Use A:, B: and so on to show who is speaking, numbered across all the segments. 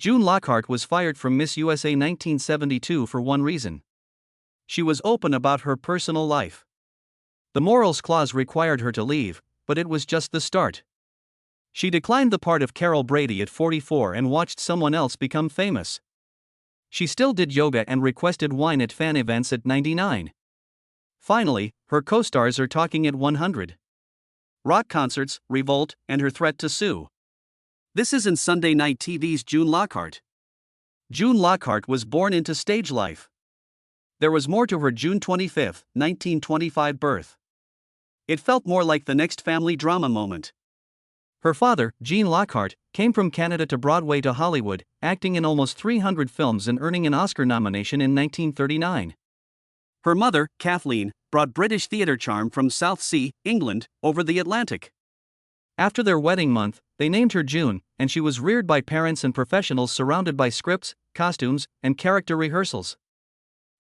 A: June Lockhart was fired from Miss USA 1972 for one reason. She was open about her personal life. The morals clause required her to leave, but it was just the start. She declined the part of Carol Brady at 44 and watched someone else become famous. She still did yoga and requested wine at fan events at 99. Finally, her co-stars are talking at 100. Rock concerts, revolt, and her threat to sue. This isn't Sunday Night TV's June Lockhart. June Lockhart was born into stage life. There was more to her June 25, 1925 birth. It felt more like the next family drama moment. Her father, Gene Lockhart, came from Canada to Broadway to Hollywood, acting in almost 300 films and earning an Oscar nomination in 1939. Her mother, Kathleen, brought British theatre charm from Southsea, England, over the Atlantic. After their wedding month, they named her June, and she was reared by parents and professionals surrounded by scripts, costumes, and character rehearsals.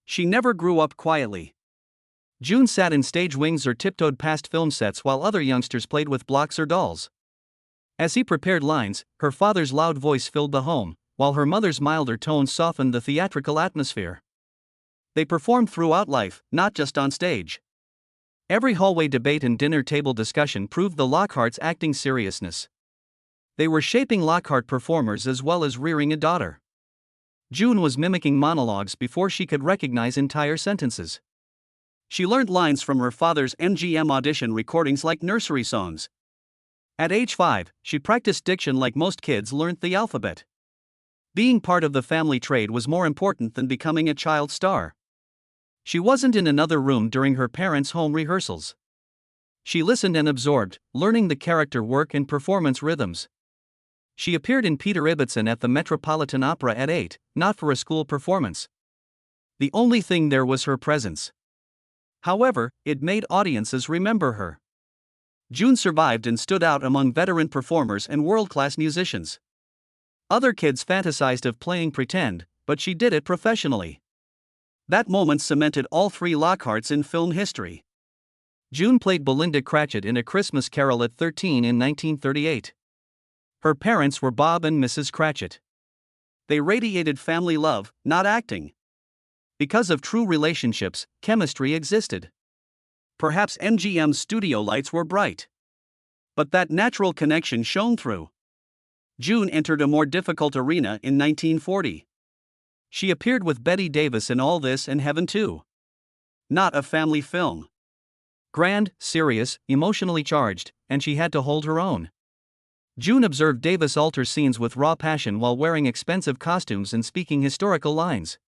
A: She never grew up quietly. June sat in stage wings or tiptoed past film sets while other youngsters played with blocks or dolls. As he prepared lines, her father's loud voice filled the home, while her mother's milder tones softened the theatrical atmosphere. They performed throughout life, not just on stage. Every hallway debate and dinner table discussion proved the Lockharts' acting seriousness. They were shaping Lockhart performers as well as rearing a daughter. June was mimicking monologues before she could recognize entire sentences. She learned lines from her father's MGM audition recordings like nursery songs. At age 5, she practiced diction like most kids learned the alphabet. Being part of the family trade was more important than becoming a child star. She wasn't in another room during her parents' home rehearsals. She listened and absorbed, learning the character work and performance rhythms. She appeared in Peter Ibbotson at the Metropolitan Opera at 8, not for a school performance. The only thing there was her presence. However, it made audiences remember her. June survived and stood out among veteran performers and world-class musicians. Other kids fantasized of playing pretend, but she did it professionally. That moment cemented all three Lockharts in film history. June played Belinda Cratchit in A Christmas Carol at 13 in 1938. Her parents were Bob and Mrs. Cratchit. They radiated family love, not acting. Because of true relationships, chemistry existed. Perhaps MGM's studio lights were bright. But that natural connection shone through. June entered a more difficult arena in 1940. She appeared with Bette Davis in All This and Heaven 2. Not a family film. Grand, serious, emotionally charged, and she had to hold her own. June observed Davis alter scenes with raw passion while wearing expensive costumes and speaking historical lines.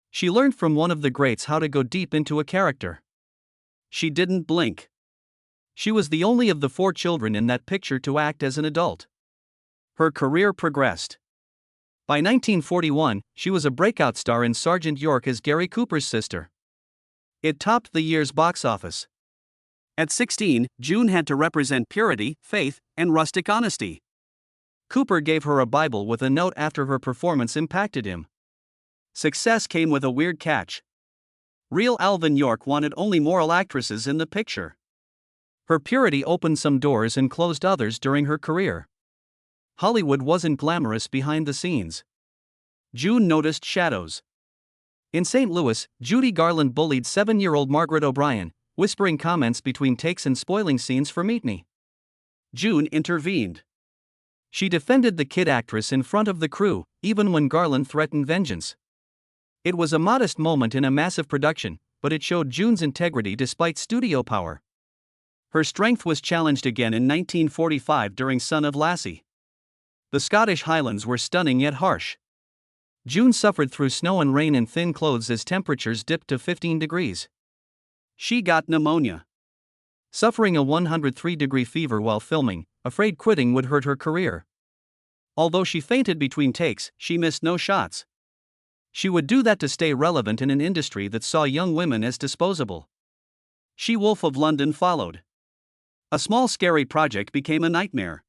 A: She learned from one of the greats how to go deep into a character. She didn't blink. She was the only of the 4 children in that picture to act as an adult. Her career progressed. By 1941, she was a breakout star in Sergeant York as Gary Cooper's sister. It topped the year's box office. At 16, June had to represent purity, faith, and rustic honesty. Cooper gave her a Bible with a note after her performance impacted him. Success came with a weird catch. Real Alvin York wanted only moral actresses in the picture. Her purity opened some doors and closed others during her career. Hollywood wasn't glamorous behind the scenes. June noticed shadows. In St. Louis, Judy Garland bullied 7-year-old Margaret O'Brien, whispering comments between takes and spoiling scenes for Meet Me. June intervened. She defended the kid actress in front of the crew, even when Garland threatened vengeance. It was a modest moment in a massive production, but it showed June's integrity despite studio power. Her strength was challenged again in 1945 during Son of Lassie. The Scottish Highlands were stunning yet harsh. June suffered through snow and rain in thin clothes as temperatures dipped to 15 degrees. She got pneumonia. Suffering a 103-degree fever while filming, afraid quitting would hurt her career. Although she fainted between takes, she missed no shots. She would do that to stay relevant in an industry that saw young women as disposable. She-Wolf of London followed. A small scary project became a nightmare.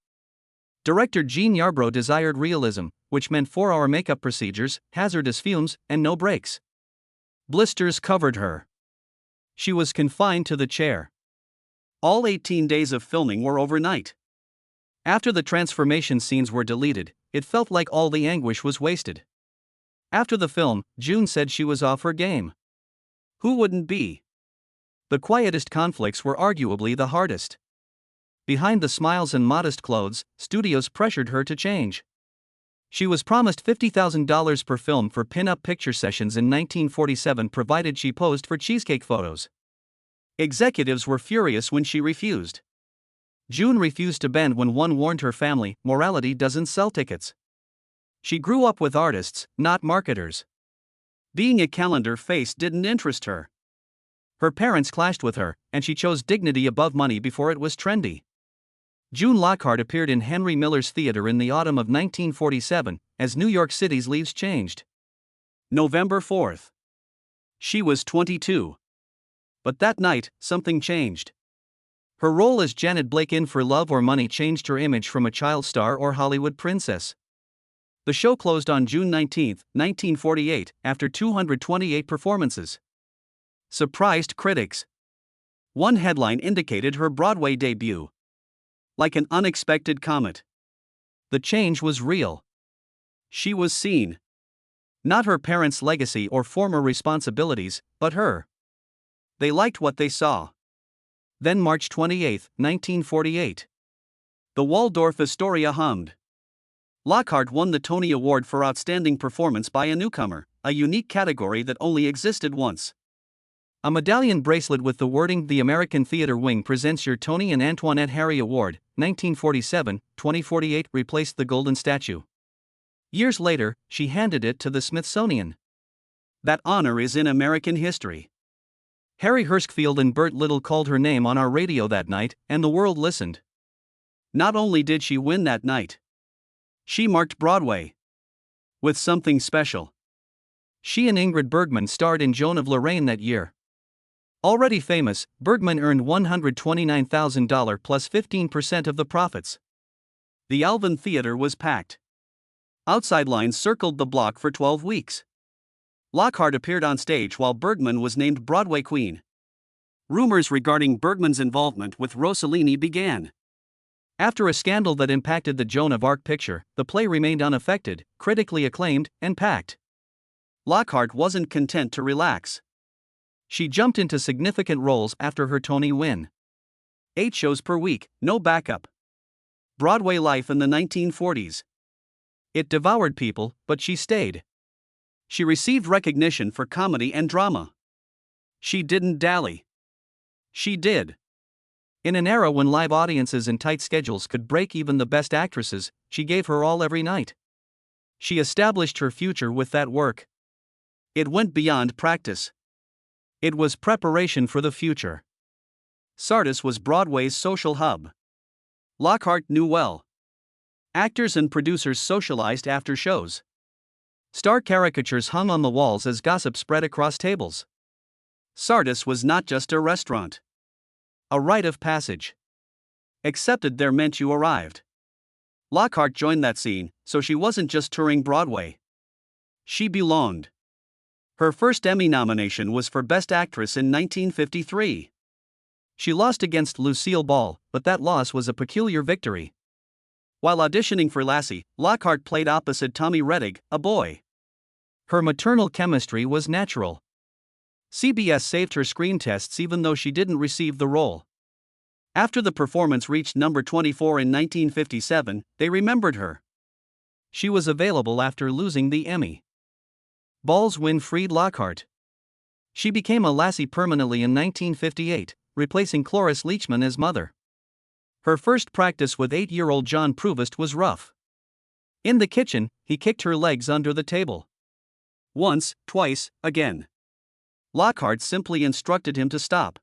A: Director Gene Yarbrough desired realism, which meant 4-hour makeup procedures, hazardous fumes, and no breaks. Blisters covered her. She was confined to the chair. All 18 days of filming were overnight. After the transformation scenes were deleted, it felt like all the anguish was wasted. After the film, June said she was off her game. Who wouldn't be? The quietest conflicts were arguably the hardest. Behind the smiles and modest clothes, studios pressured her to change. She was promised $50,000 per film for pin-up picture sessions in 1947 provided she posed for cheesecake photos. Executives were furious when she refused. June refused to bend when one warned her family, morality doesn't sell tickets. She grew up with artists, not marketers. Being a calendar face didn't interest her. Her parents clashed with her, and she chose dignity above money before it was trendy. June Lockhart appeared in Henry Miller's theater in the autumn of 1947, as New York City's leaves changed. November 4th. She was 22. But that night, something changed. Her role as Janet Blake in For Love or Money changed her image from a child star or Hollywood princess. The show closed on June 19, 1948, after 228 performances. Surprised critics. One headline indicated her Broadway debut. Like an unexpected comet. The change was real. She was seen. Not her parents' legacy or former responsibilities, but her. They liked what they saw. Then March 28, 1948. The Waldorf Astoria hummed. Lockhart won the Tony Award for Outstanding Performance by a Newcomer, a unique category that only existed once. A medallion bracelet with the wording "The American Theater Wing presents your Tony and Antoinette Harry Award, 1947-2048" replaced the golden statue. Years later, she handed it to the Smithsonian. That honor is in American history. Harry Hershfield and Burt Little called her name on our radio that night, and the world listened. Not only did she win that night, she marked Broadway with something special. She and Ingrid Bergman starred in Joan of Lorraine that year. Already famous, Bergman earned $129,000 plus 15% of the profits. The Alvin Theater was packed. Outside lines circled the block for 12 weeks. Lockhart appeared on stage while Bergman was named Broadway Queen. Rumors regarding Bergman's involvement with Rossellini began. After a scandal that impacted the Joan of Arc picture, the play remained unaffected, critically acclaimed, and packed. Lockhart wasn't content to relax. She jumped into significant roles after her Tony win. 8 shows per week, no backup. Broadway life in the 1940s. It devoured people, but she stayed. She received recognition for comedy and drama. She didn't dally. She did. In an era when live audiences and tight schedules could break even the best actresses, she gave her all every night. She established her future with that work. It went beyond practice. It was preparation for the future. Sardis was Broadway's social hub. Lockhart knew well. Actors and producers socialized after shows. Star caricatures hung on the walls as gossip spread across tables. Sardis was not just a restaurant. A rite of passage. Accepted there meant you arrived. Lockhart joined that scene, so she wasn't just touring Broadway. She belonged. Her first Emmy nomination was for Best Actress in 1953. She lost against Lucille Ball, but that loss was a peculiar victory. While auditioning for Lassie, Lockhart played opposite Tommy Rettig, a boy. Her maternal chemistry was natural. CBS saved her screen tests even though she didn't receive the role. After the performance reached number 24 in 1957, they remembered her. She was available after losing the Emmy. Ball's win freed Lockhart. She became a Lassie permanently in 1958, replacing Cloris Leachman as mother. Her first practice with 8-year-old John Provost was rough. In the kitchen, he kicked her legs under the table. Once, twice, again. Lockhart simply instructed him to stop.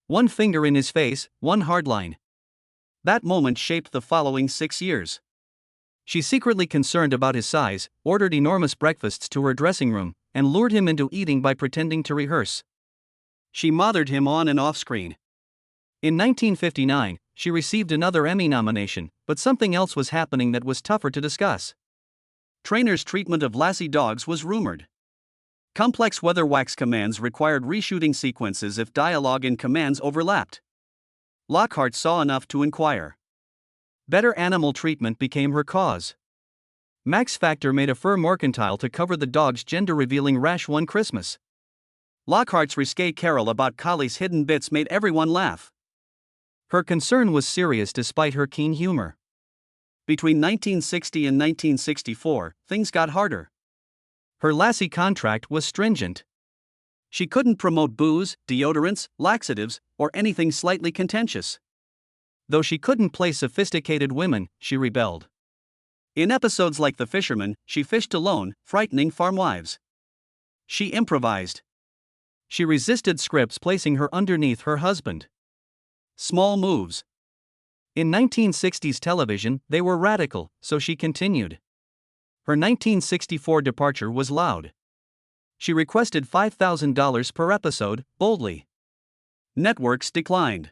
A: One finger in his face, one hard line. That moment shaped the following 6 years. She secretly concerned about his size, ordered enormous breakfasts to her dressing room, and lured him into eating by pretending to rehearse. She mothered him on and off screen. In 1959, she received another Emmy nomination, but something else was happening that was tougher to discuss. Trainer's treatment of Lassie dogs was rumored. Complex weather wax commands required reshooting sequences if dialogue and commands overlapped. Lockhart saw enough to inquire. Better animal treatment became her cause. Max Factor made a fur mercantile to cover the dog's gender-revealing rash one Christmas. Lockhart's risque carol about Collie's hidden bits made everyone laugh. Her concern was serious despite her keen humor. Between 1960 and 1964, things got harder. Her Lassie contract was stringent. She couldn't promote booze, deodorants, laxatives, or anything slightly contentious. Though she couldn't play sophisticated women, she rebelled. In episodes like The Fisherman, she fished alone, frightening farm wives. She improvised. She resisted scripts placing her underneath her husband. Small moves. In 1960s television, they were radical, so she continued. Her 1964 departure was loud. She requested $5,000 per episode, boldly. Networks declined.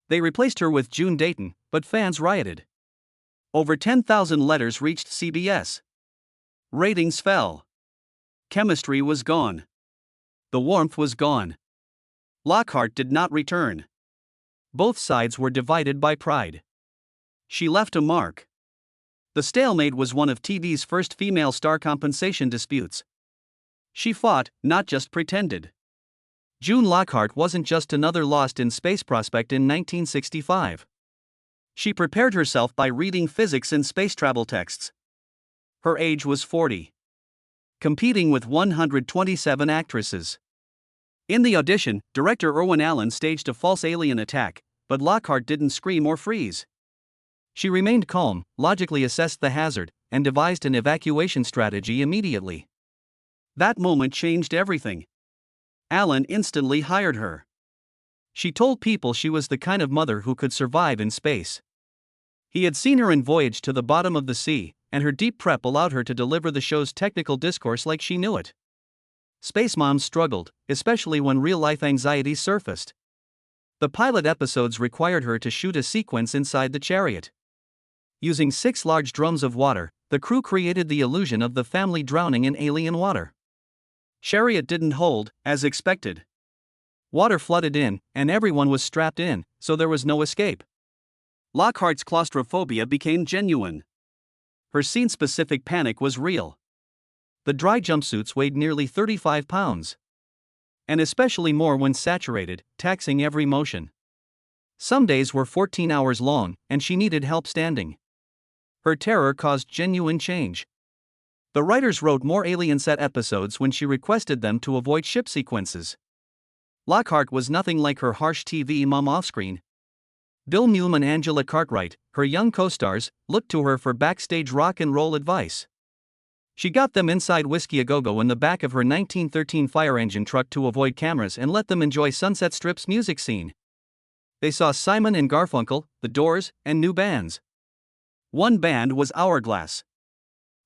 A: They replaced her with June Dayton, but fans rioted. Over 10,000 letters reached CBS. Ratings fell. Chemistry was gone. The warmth was gone. Lockhart did not return. Both sides were divided by pride. She left a mark. The stalemate was one of TV's first female star compensation disputes. She fought, not just pretended. June Lockhart wasn't just another Lost in Space prospect in 1965. She prepared herself by reading physics and space travel texts. Her age was 40. Competing with 127 actresses. In the audition, director Irwin Allen staged a false alien attack, but Lockhart didn't scream or freeze. She remained calm, logically assessed the hazard, and devised an evacuation strategy immediately. That moment changed everything. Allen instantly hired her. She told people she was the kind of mother who could survive in space. He had seen her in Voyage to the Bottom of the Sea, and her deep prep allowed her to deliver the show's technical discourse like she knew it. Space moms struggled, especially when real-life anxieties surfaced. The pilot episodes required her to shoot a sequence inside the chariot. Using 6 large drums of water, the crew created the illusion of the family drowning in alien water. Chariot didn't hold, as expected. Water flooded in, and everyone was strapped in, so there was no escape. Lockhart's claustrophobia became genuine. Her scene-specific panic was real. The dry jumpsuits weighed nearly 35 pounds. And especially more when saturated, taxing every motion. Some days were 14 hours long, and she needed help standing. Her terror caused genuine change. The writers wrote more alien set episodes when she requested them to avoid ship sequences. Lockhart was nothing like her harsh TV mom offscreen. Bill Mume and Angela Cartwright, her young co-stars, looked to her for backstage rock and roll advice. She got them inside Whiskey A Go-Go in the back of her 1913 fire engine truck to avoid cameras and let them enjoy Sunset Strip's music scene. They saw Simon and Garfunkel, The Doors, and new bands. One band was Hourglass,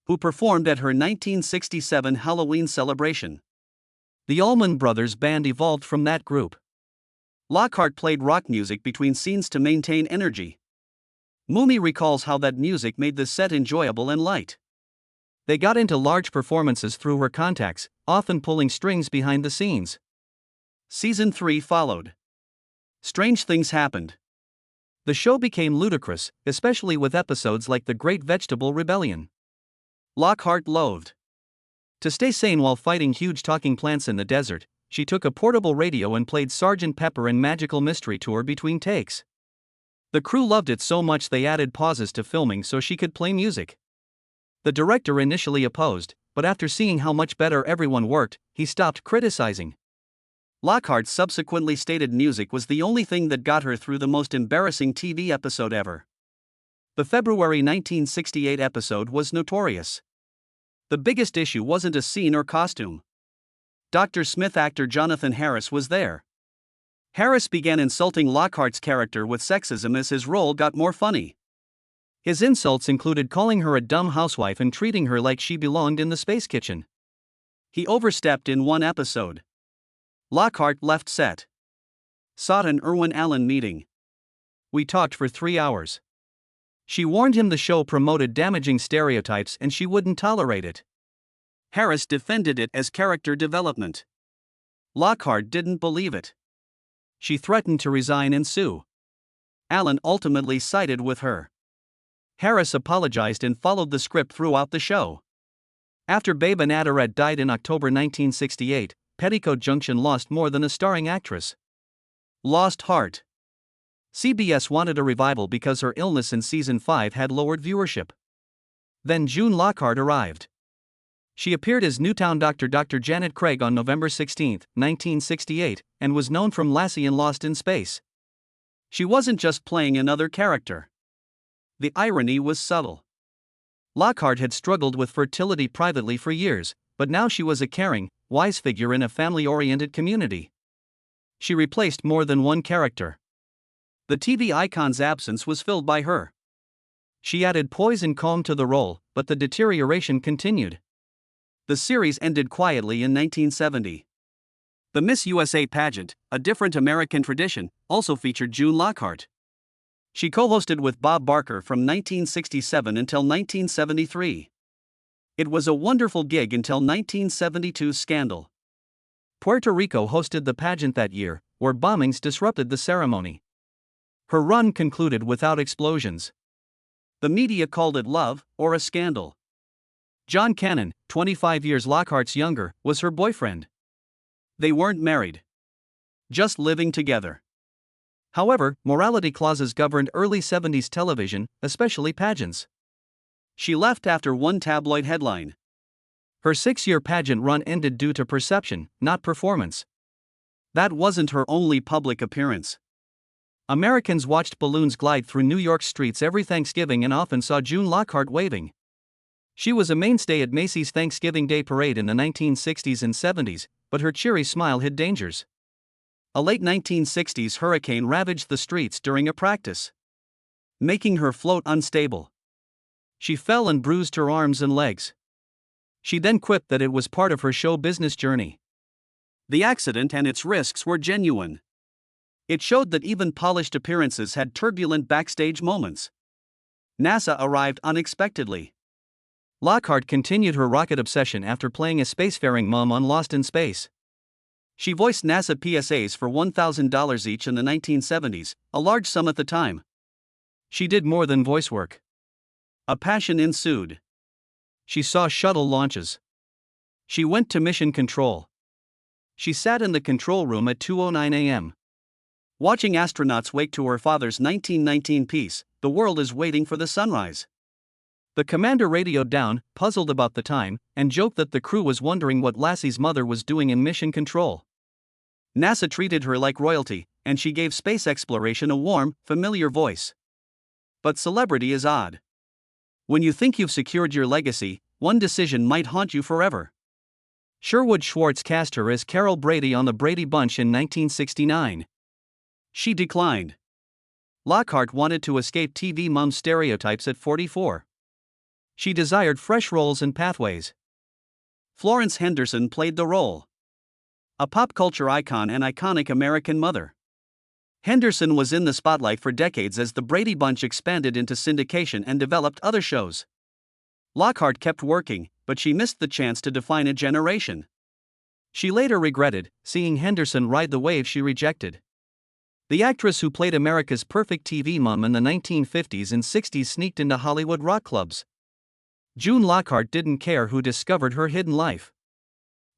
A: who performed at her 1967 Halloween celebration. The Allman Brothers Band evolved from that group. Lockhart played rock music between scenes to maintain energy. Mume recalls how that music made the set enjoyable and light. They got into large performances through her contacts, often pulling strings behind the scenes. Season 3 followed. Strange things happened. The show became ludicrous, especially with episodes like The Great Vegetable Rebellion. Lockhart loathed. To stay sane while fighting huge talking plants in the desert, she took a portable radio and played Sgt. Pepper and Magical Mystery Tour between takes. The crew loved it so much they added pauses to filming so she could play music. The director initially opposed, but after seeing how much better everyone worked, he stopped criticizing. Lockhart subsequently stated music was the only thing that got her through the most embarrassing TV episode ever. The February 1968 episode was notorious. The biggest issue wasn't a scene or costume. Dr. Smith actor Jonathan Harris was there. Harris began insulting Lockhart's character with sexism as his role got more funny. His insults included calling her a dumb housewife and treating her like she belonged in the space kitchen. He overstepped in one episode. Lockhart left set. Sought an Irwin Allen meeting. We talked for 3 hours. She warned him the show promoted damaging stereotypes and she wouldn't tolerate it. Harris defended it as character development. Lockhart didn't believe it. She threatened to resign and sue. Allen ultimately sided with her. Harris apologized and followed the script throughout the show. After Babe Adderett died in October 1968, Petticoat Junction lost more than a starring actress. Lost heart. CBS wanted a revival because her illness in season 5 had lowered viewership. Then June Lockhart arrived. She appeared as Newtown Dr. Janet Craig on November 16, 1968, and was known from Lassie in Lost in Space. She wasn't just playing another character. The irony was subtle. Lockhart had struggled with fertility privately for years, but now she was a caring, wise figure in a family-oriented community. She replaced more than one character. The TV icon's absence was filled by her. She added poise and calm to the role, but the deterioration continued. The series ended quietly in 1970. The Miss USA pageant, a different American tradition, also featured June Lockhart. She co-hosted with Bob Barker from 1967 until 1973. It was a wonderful gig until 1972's scandal. Puerto Rico hosted the pageant that year, where bombings disrupted the ceremony. Her run concluded without explosions. The media called it love, or a scandal. John Cannon, 25 years Lockhart's younger, was her boyfriend. They weren't married. Just living together. However, morality clauses governed early 70s television, especially pageants. She left after one tabloid headline. Her 6-year pageant run ended due to perception, not performance. That wasn't her only public appearance. Americans watched balloons glide through New York streets every Thanksgiving and often saw June Lockhart waving. She was a mainstay at Macy's Thanksgiving Day Parade in the 1960s and 70s, but her cheery smile hid dangers. A late 1960s hurricane ravaged the streets during a practice, making her float unstable. She fell and bruised her arms and legs. She then quipped that it was part of her show business journey. The accident and its risks were genuine. It showed that even polished appearances had turbulent backstage moments. NASA arrived unexpectedly. Lockhart continued her rocket obsession after playing a spacefaring mom on Lost in Space. She voiced NASA PSAs for $1,000 each in the 1970s, a large sum at the time. She did more than voice work. A passion ensued. She saw shuttle launches. She went to mission control. She sat in the control room at 2:09 a.m. watching astronauts wake to her father's 1919 piece, "The World is Waiting for the Sunrise." The commander radioed down, puzzled about the time, and joked that the crew was wondering what Lassie's mother was doing in mission control. NASA treated her like royalty, and she gave space exploration a warm, familiar voice. But celebrity is odd. When you think you've secured your legacy, one decision might haunt you forever. Sherwood Schwartz cast her as Carol Brady on The Brady Bunch in 1969. She declined. Lockhart wanted to escape TV mom stereotypes at 44. She desired fresh roles and pathways. Florence Henderson played the role. A pop culture icon and iconic American mother. Henderson was in the spotlight for decades as The Brady Bunch expanded into syndication and developed other shows. Lockhart kept working, but she missed the chance to define a generation. She later regretted seeing Henderson ride the wave she rejected. The actress who played America's perfect TV mom in the 1950s and 60s sneaked into Hollywood rock clubs. June Lockhart didn't care who discovered her hidden life.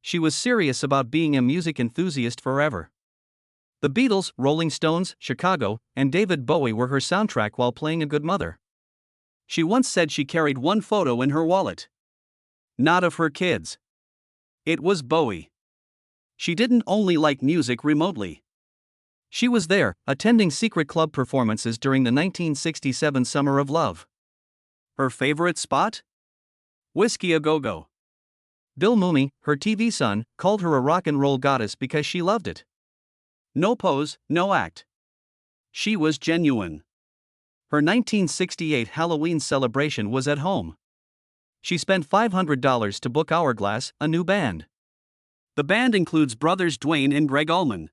A: She was serious about being a music enthusiast forever. The Beatles, Rolling Stones, Chicago, and David Bowie were her soundtrack while playing a good mother. She once said she carried one photo in her wallet. Not of her kids. It was Bowie. She didn't only like music remotely. She was there, attending secret club performances during the 1967 Summer of Love. Her favorite spot? Whiskey A Go-Go. Bill Mumy, her TV son, called her a rock and roll goddess because she loved it. No pose, no act. She was genuine. Her 1968 Halloween celebration was at home. She spent $500 to book Hourglass, a new band. The band includes brothers Dwayne and Greg Allman.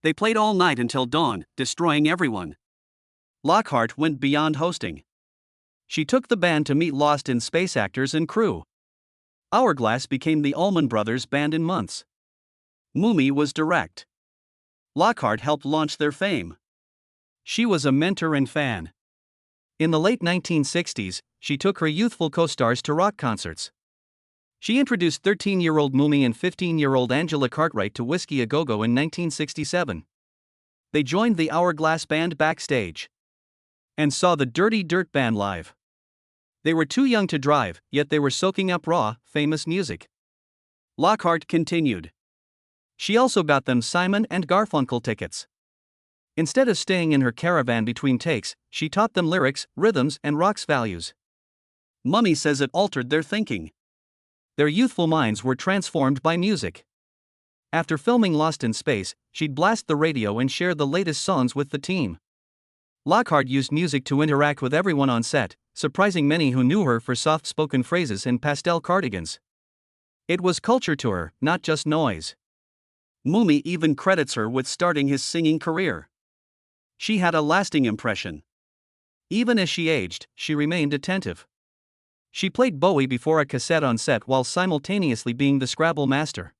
A: They played all night until dawn, destroying everyone. Lockhart went beyond hosting. She took the band to meet Lost in Space actors and crew. Hourglass became the Allman Brothers Band in months. Mumy was direct. Lockhart helped launch their fame. She was a mentor and fan. In the late 1960s, she took her youthful co-stars to rock concerts. She introduced 13-year-old Mumi and 15-year-old Angela Cartwright to Whiskey A Go Go in 1967. They joined the Hourglass Band backstage and saw the Dirty Dirt Band live. They were too young to drive, yet they were soaking up raw, famous music. Lockhart continued. She also got them Simon and Garfunkel tickets. Instead of staying in her caravan between takes, she taught them lyrics, rhythms, and rock's values. Mummy says it altered their thinking. Their youthful minds were transformed by music. After filming Lost in Space, she'd blast the radio and share the latest songs with the team. Lockhart used music to interact with everyone on set, surprising many who knew her for soft-spoken phrases and pastel cardigans. It was culture to her, not just noise. Mumi even credits her with starting his singing career. She had a lasting impression. Even as she aged, she remained attentive. She played Bowie before a cassette on set while simultaneously being the Scrabble master.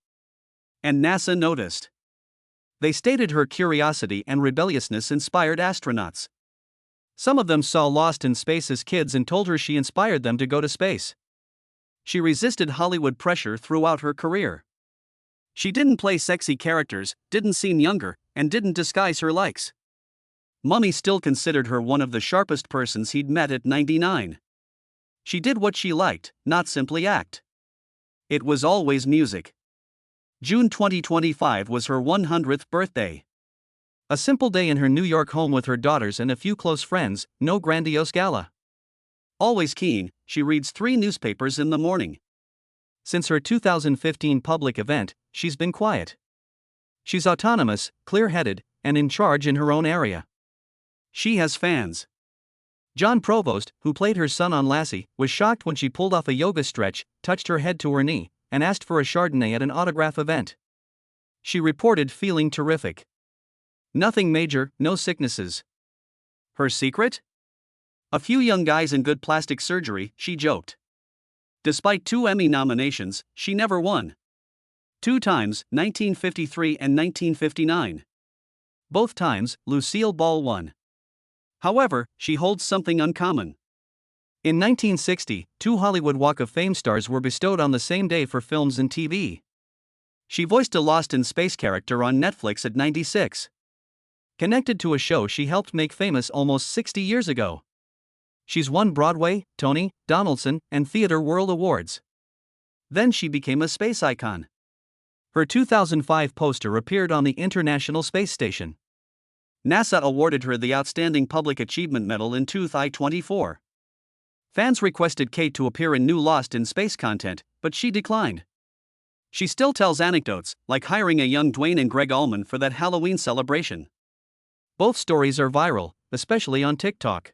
A: And NASA noticed. They stated her curiosity and rebelliousness inspired astronauts. Some of them saw Lost in Space as kids and told her she inspired them to go to space. She resisted Hollywood pressure throughout her career. She didn't play sexy characters, didn't seem younger, and didn't disguise her likes. Mummy still considered her one of the sharpest persons he'd met at 99. She did what she liked, not simply act. It was always music. June 2025 was her 100th birthday. A simple day in her New York home with her daughters and a few close friends, no grandiose gala. Always keen, she reads 3 newspapers in the morning. Since her 2015 public event, she's been quiet. She's autonomous, clear-headed, and in charge in her own area. She has fans. John Provost, who played her son on Lassie, was shocked when she pulled off a yoga stretch, touched her head to her knee, and asked for a Chardonnay at an autograph event. She reported feeling terrific. Nothing major, no sicknesses. Her secret? A few young guys and good plastic surgery, she joked. Despite 2 Emmy nominations, she never won. 2 times, 1953 and 1959. Both times, Lucille Ball won. However, she holds something uncommon. In 1960, 2 Hollywood Walk of Fame stars were bestowed on the same day for films and TV. She voiced a Lost in Space character on Netflix at 96. Connected to a show she helped make famous almost 60 years ago. She's won Broadway, Tony, Donaldson, and Theatre World Awards. Then she became a space icon. Her 2005 poster appeared on the International Space Station. NASA awarded her the Outstanding Public Achievement Medal in 2024. Fans requested Kate to appear in new Lost in Space content, but she declined. She still tells anecdotes, like hiring a young Dwayne and Greg Allman for that Halloween celebration. Both stories are viral, especially on TikTok.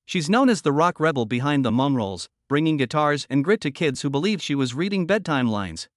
A: She's known as the rock rebel behind the mum rolls, bringing guitars and grit to kids who believed she was reading bedtime lines.